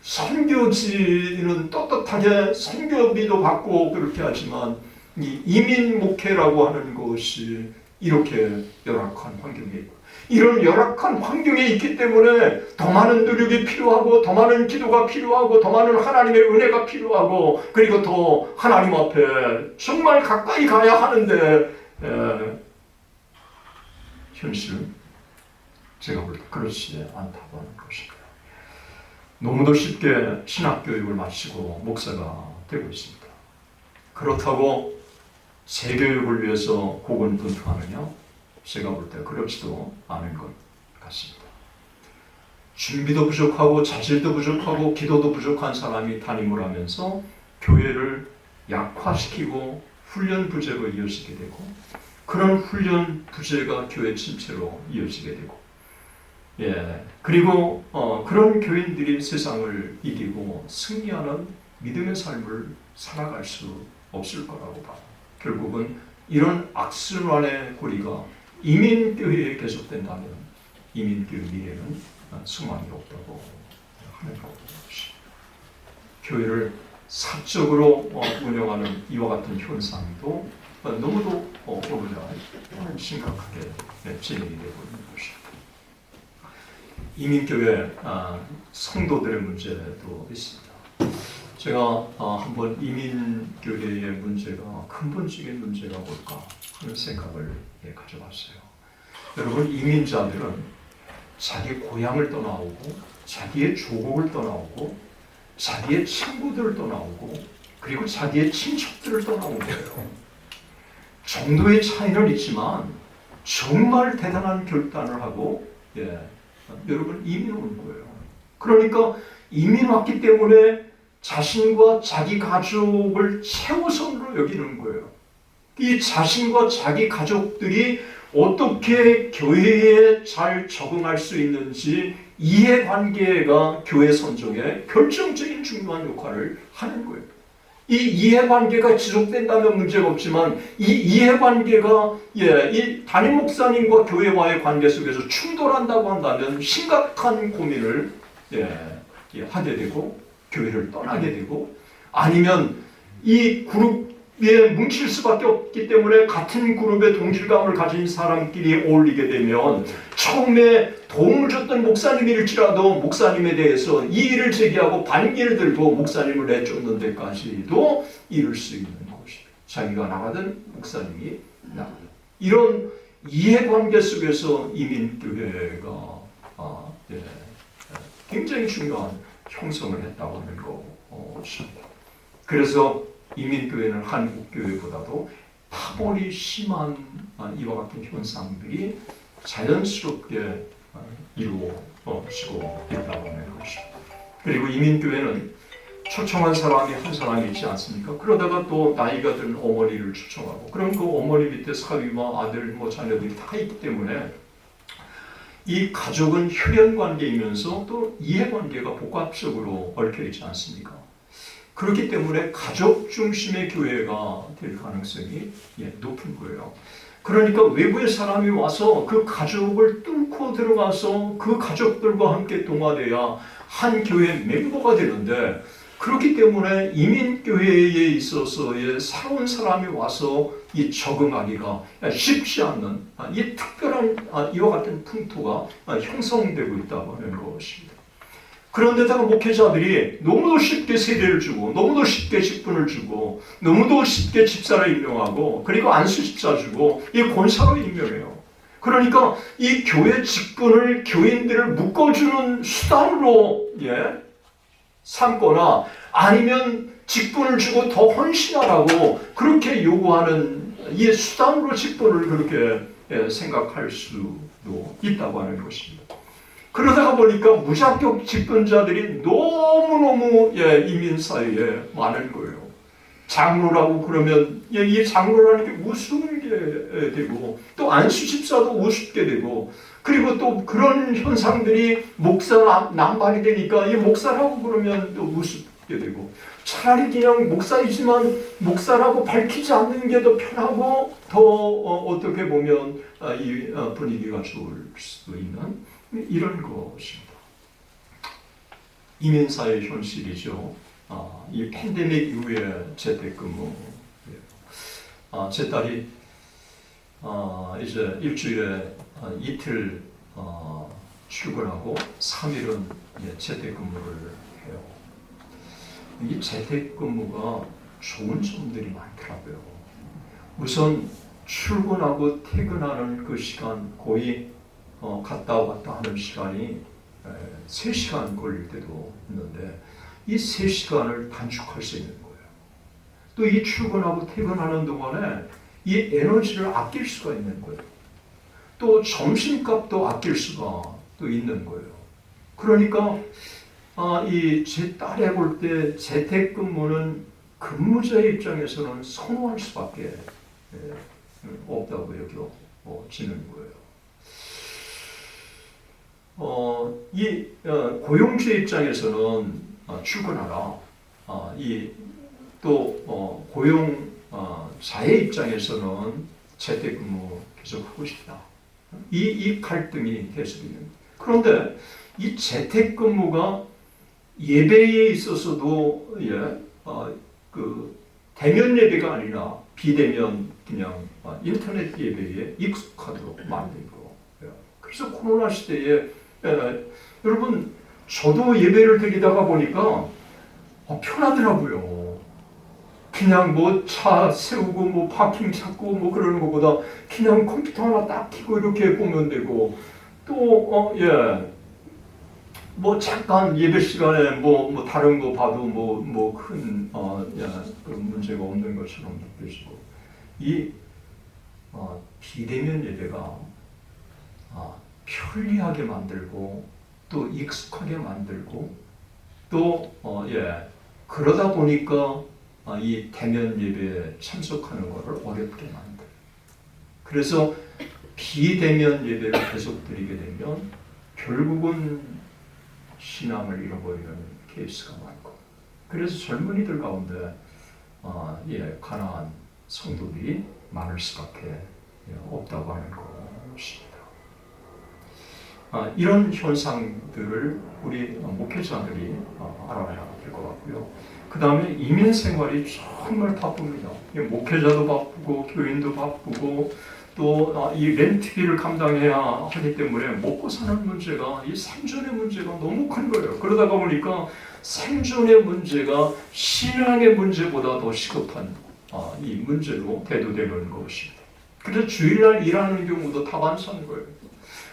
선교지는 떳떳하게 선교비도 받고 그렇게 하지만 이 이민 목회라고 하는 것이 이렇게 열악한 환경에 있고 이런 열악한 환경에 있기 때문에 더 많은 노력이 필요하고 더 많은 기도가 필요하고 더 많은 하나님의 은혜가 필요하고 그리고 더 하나님 앞에 정말 가까이 가야 하는데 현실은 제가 볼 때 그렇지 않다고 하는 것입니다. 너무도 쉽게 신학교육을 마치고 목사가 되고 있습니다. 그렇다고 재교육을 위해서 고군분투하느냐? 제가 볼 때 그렇지도 않은 것 같습니다. 준비도 부족하고 자질도 부족하고 기도도 부족한 사람이 담임을 하면서 교회를 약화시키고 훈련 부재로 이어지게 되고 그런 훈련 부재가 교회 침체로 이어지게 되고 그리고 그런 교인들이 세상을 이기고 승리하는 믿음의 삶을 살아갈 수 없을 거라고 봐요. 결국은 이런 악순환의 고리가 이민교회에 계속된다면 이민교회 미래는 소망이 없다고 하는 것입니다. 교회를 사적으로 운영하는 이와 같은 현상도 너무도 오늘날 심각하게 진행이 되고 있는 것입니다. 이민교회 성도들의 문제도 있습니다. 제가 한번 이민교회의 문제가 근본적인 문제가 뭘까 하는 생각을 가져봤어요. 여러분, 이민자들은 자기 고향을 떠나오고 자기의 조국을 떠나오고 자기의 친구들을 떠나오고 그리고 자기의 친척들을 떠나온 거예요. 정도의 차이는 있지만 정말 대단한 결단을 하고 여러분 이민 온 거예요. 그러니까 이민 왔기 때문에 자신과 자기 가족을 최우선으로 여기는 거예요. 이 자신과 자기 가족들이 어떻게 교회에 잘 적응할 수 있는지 이해관계가 교회 선정에 결정적인 중요한 역할을 하는 거예요. 이 이해관계가 지속된다면 문제가 없지만 이 이해관계가 이 담임 목사님과 교회와의 관계 속에서 충돌한다고 한다면 심각한 고민을 하게 되고 교회를 떠나게 되고 아니면 이 그룹에 뭉칠 수밖에 없기 때문에 같은 그룹의 동질감을 가진 사람끼리 어울리게 되면 처음에 도움을 줬던 목사님일지라도 목사님에 대해서 이의를 제기하고 반기를 들고 목사님을 내쫓는 데까지도 이룰 수 있는 것입니다. 자기가 나가던 목사님이 나가던 이런 이해관계 속에서 이민교회가 굉장히 중요한 형성을 했다고 하는 것입니다. 그래서 이민교회는 한국교회보다도 파벌이 심한 이와 같은 현상들이 자연스럽게 이루어지고 있다고 하는 것입니다. 그리고 이민교회는 초청한 사람이 한 사람이 있지 않습니까? 그러다가 또 나이가 든 어머니를 초청하고 그럼 그 어머니 밑에 사위와 아들, 자녀들이 다 있기 때문에 이 가족은 혈연관계이면서 또 이해관계가 복합적으로 얽혀있지 않습니까? 그렇기 때문에 가족 중심의 교회가 될 가능성이 높은 거예요. 그러니까 외부의 사람이 와서 그 가족을 뚫고 들어가서 그 가족들과 함께 동화돼야 한 교회의 멤버가 되는데 그렇기 때문에 이민교회에 있어서의 새로운 사람이 와서 이 적응하기가 쉽지 않는 이 특별한 이와 같은 풍토가 형성되고 있다고 하는 것입니다. 그런데다가 목회자들이 너무도 쉽게 세례를 주고 너무도 쉽게 직분을 주고 너무도 쉽게 집사를 임명하고 그리고 안수 집사 주고 이 권사로 임명해요. 그러니까 이 교회 직분을 교인들을 묶어주는 수단으로 삼거나 아니면 직분을 주고 더 헌신하라고 그렇게 요구하는 이 수단으로 직분을 그렇게 생각할 수도 있다고 하는 것입니다. 그러다가 보니까 무자격 직분자들이 너무너무 이민 사회에 많은 거예요. 장로라고 그러면 이 장로라는 게 무슨 힘들게 되고 또 안수 집사도 우습게 되고 그리고 또 그런 현상들이 목사 남발이 되니까 이 목사라고 그러면 또 우습게 되고 차라리 그냥 목사이지만 목사라고 밝히지 않는 게 더 편하고 더 어떻게 보면 이 분위기가 좋을 수도 있는 이런 것입니다. 이민사의 현실이죠. 이 팬데믹 이후에 재택근무. 제 딸이 이제 일주일에 이틀 출근하고 3일은 재택근무를 해요. 이 재택근무가 좋은 점들이 많더라고요. 우선 출근하고 퇴근하는 그 시간 거의 갔다 왔다 하는 시간이 3시간 걸릴 때도 있는데 이 3시간을 단축할 수 있는 거예요. 또 이 출근하고 퇴근하는 동안에 이 에너지를 아낄 수가 있는 거예요. 또 점심값도 아낄 수가 또 있는 거예요. 그러니까 이 제 딸이 볼 때 재택근무는 근무자의 입장에서는 선호할 수밖에 없다고 여겨지는 거예요. 이 고용주의 입장에서는 출근하라. 또 고용자의 입장에서는 재택근무 계속 하고 싶다. 이 갈등이 계속 있는 거예요. 그런데 이 재택근무가 예배에 있어서도 그 대면 예배가 아니라 비대면 그냥 인터넷 예배에 익숙하도록 만든 거예요. 그래서 코로나 시대에 여러분 저도 예배를 드리다가 보니까 편하더라고요. 그냥 뭐 차 세우고 뭐 파킹 찾고 뭐 그러는 것보다 그냥 컴퓨터 하나 딱 켜고 이렇게 보면 되고 또 뭐 잠깐 예배 시간에 뭐 다른 거 봐도 뭐 큰 그런 문제가 없는 것처럼 느껴지고 이 비대면 예배가 편리하게 만들고 또 익숙하게 만들고 또 그러다 보니까 이 대면 예배에 참석하는 것을 어렵게 만들. 그래서 비대면 예배를 계속 드리게 되면 결국은 신앙을 잃어버리는 케이스가 많고, 그래서 젊은이들 가운데 가난한 성도들이 많을 수밖에 없다고 하는 것입니다. 이런 현상들을 우리 목회자들이 알아야 될 것 같고요. 그 다음에 이민 생활이 정말 바쁩니다. 목회자도 바쁘고 교인도 바쁘고 또 이 렌트비를 감당해야 하기 때문에 먹고 사는 문제가 이 생존의 문제가 너무 큰 거예요. 그러다가 보니까 생존의 문제가 신앙의 문제보다 더 시급한 이 문제로 대두되는 것입니다. 그래서 주일날 일하는 경우도 다반사인 거예요.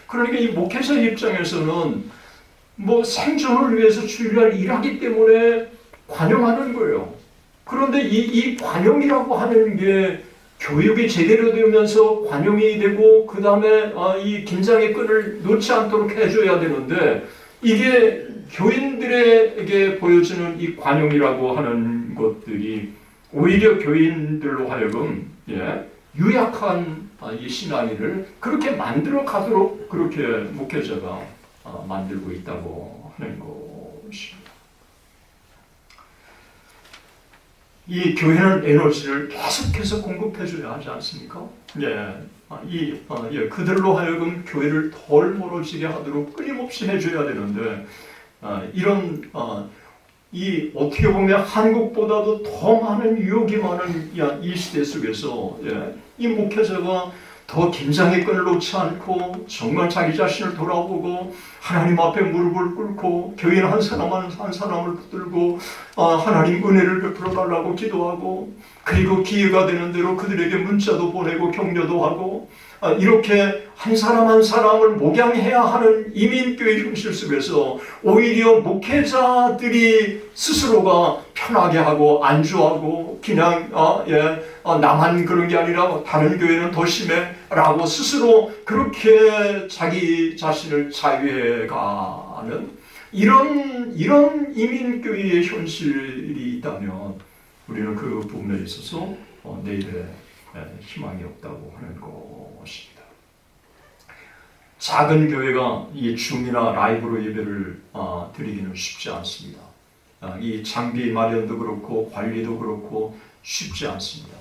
그러니까 이 목회자 입장에서는 뭐 생존을 위해서 주일날 일하기 때문에 관용하는 거예요. 그런데 이 관용이라고 하는 게 교육이 제대로 되면서 관용이 되고 그 다음에 이 긴장의 끈을 놓지 않도록 해줘야 되는데 이게 교인들에게 보여주는 이 관용이라고 하는 것들이 오히려 교인들로 하여금 유약한 이 신앙인을 그렇게 만들어 가도록 그렇게 목회자가 만들고 있다고 하는 것입니다. 이 교회는 에너지를 계속해서 공급해줘야 하지 않습니까? 그들로 하여금 교회를 덜 멀어지게 하도록 끊임없이 해줘야 되는데 이런 어떻게 보면 한국보다도 더 많은 유혹이 많은 이 시대 속에서 이 목회자가 더 긴장의 끈을 놓지 않고 정말 자기 자신을 돌아보고 하나님 앞에 무릎을 꿇고 교인 한 사람을 붙들고 하나님 은혜를 베풀어 달라고 기도하고 그리고 기회가 되는 대로 그들에게 문자도 보내고 격려도 하고 이렇게 한 사람 한 사람을 목양해야 하는 이민교회 현실 속에서 오히려 목회자들이 스스로가 편하게 하고 안주하고 그냥 나만 그런 게 아니라 다른 교회는 더 심해 라고 스스로 그렇게 자기 자신을 자유해가는 이런 이민교회의 현실이 있다면 우리는 그 부분에 있어서 내일의 희망이 없다고 하는 것입니다. 작은 교회가 이 줌이나 라이브로 예배를 드리기는 쉽지 않습니다. 이 장비 마련도 그렇고 관리도 그렇고 쉽지 않습니다.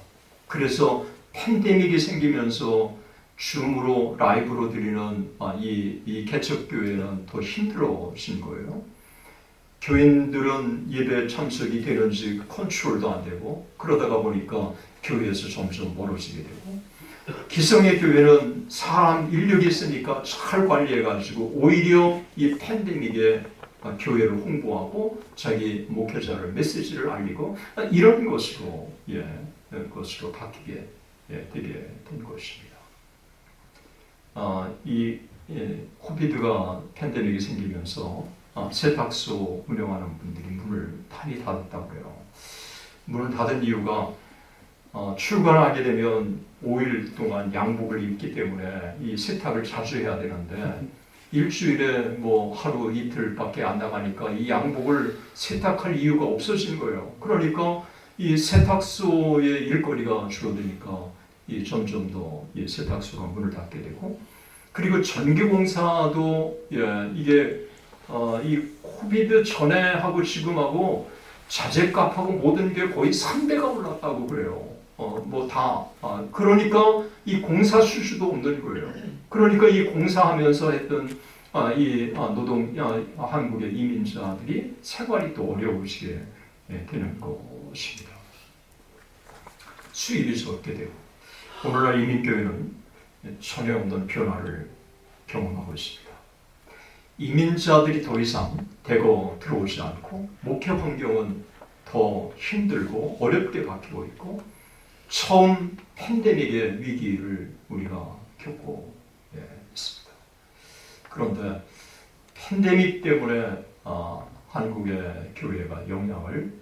그래서 팬데믹이 생기면서 줌으로 라이브로 드리는 이 개척교회는 더 힘들어진 거예요. 교인들은 예배 참석이 되는지 컨트롤도 안 되고 그러다가 보니까 교회에서 점점 멀어지게 되고 기성의 교회는 사람 인력이 있으니까 잘 관리해가지고 오히려 이 팬데믹에 교회를 홍보하고 자기 목회자를 메시지를 알리고 이런 것으로 것으로 바뀌게 되게 된 것입니다. 이 코비드가 팬데믹이 생기면서 세탁소 운영하는 분들이 문을 많이 닫았다고 해요. 문을 닫은 이유가 출근하게 되면 5일 동안 양복을 입기 때문에 이 세탁을 자주 해야 되는데 일주일에 뭐 하루 이틀밖에 안 나가니까 이 양복을 세탁할 이유가 없어진 거예요. 그러니까 이 세탁소의 일거리가 줄어드니까 이 점점 더 이 세탁소가 문을 닫게 되고 그리고 전기공사도 이게 이 코비드 전에 하고 지금하고 자재값하고 모든 게 거의 3배가 올랐다고 그래요. 그러니까 이 공사 수주도 없는 거예요. 그러니까 이 공사하면서 했던 한국의 이민자들이 생활이 또 어려우시게 되는 것입니다. 수입이 적게 되고 오늘날 이민교회는 전혀 없는 변화를 경험하고 있습니다. 이민자들이 더 이상 대거 들어오지 않고 목회 환경은 더 힘들고 어렵게 바뀌고 있고 처음 팬데믹의 위기를 우리가 겪고 있습니다. 그런데 팬데믹 때문에 한국의 교회가 영향을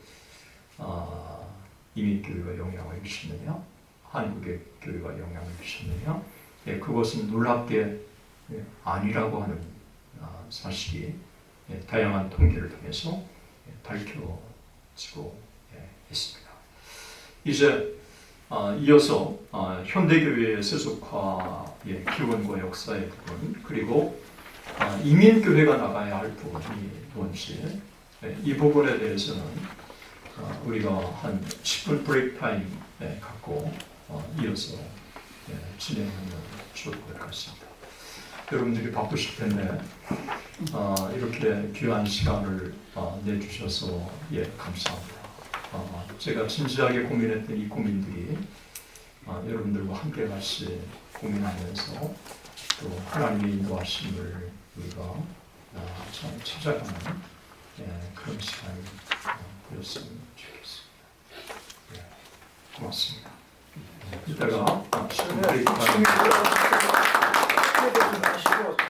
이민교회가 영향을 미쳤느냐 한국의 교회가 영향을 미쳤느냐 그것은 놀랍게 아니라고 하는 사실이 다양한 통계를 통해서 밝혀지고 있습니다. 이제 이어서 현대교회의 세속화의 기원과 역사의 부분 그리고 이민교회가 나가야 할 부분이 뭔지 이 부분에 대해서는 우리가 한 10분 브레이크 타임 갖고 이어서 진행하면 좋을 것 같습니다. 여러분들이 바쁘실 텐데 이렇게 귀한 시간을 내주셔서 감사합니다. 제가 진지하게 고민했던 이 고민들이 여러분들과 함께 같이 고민하면서 또 하나님의 인도하심을 우리가 잘 찾아가는 그런 시간이 되었으면 좋겠습니다. 고맙습니다. 이따가 10분 브레이크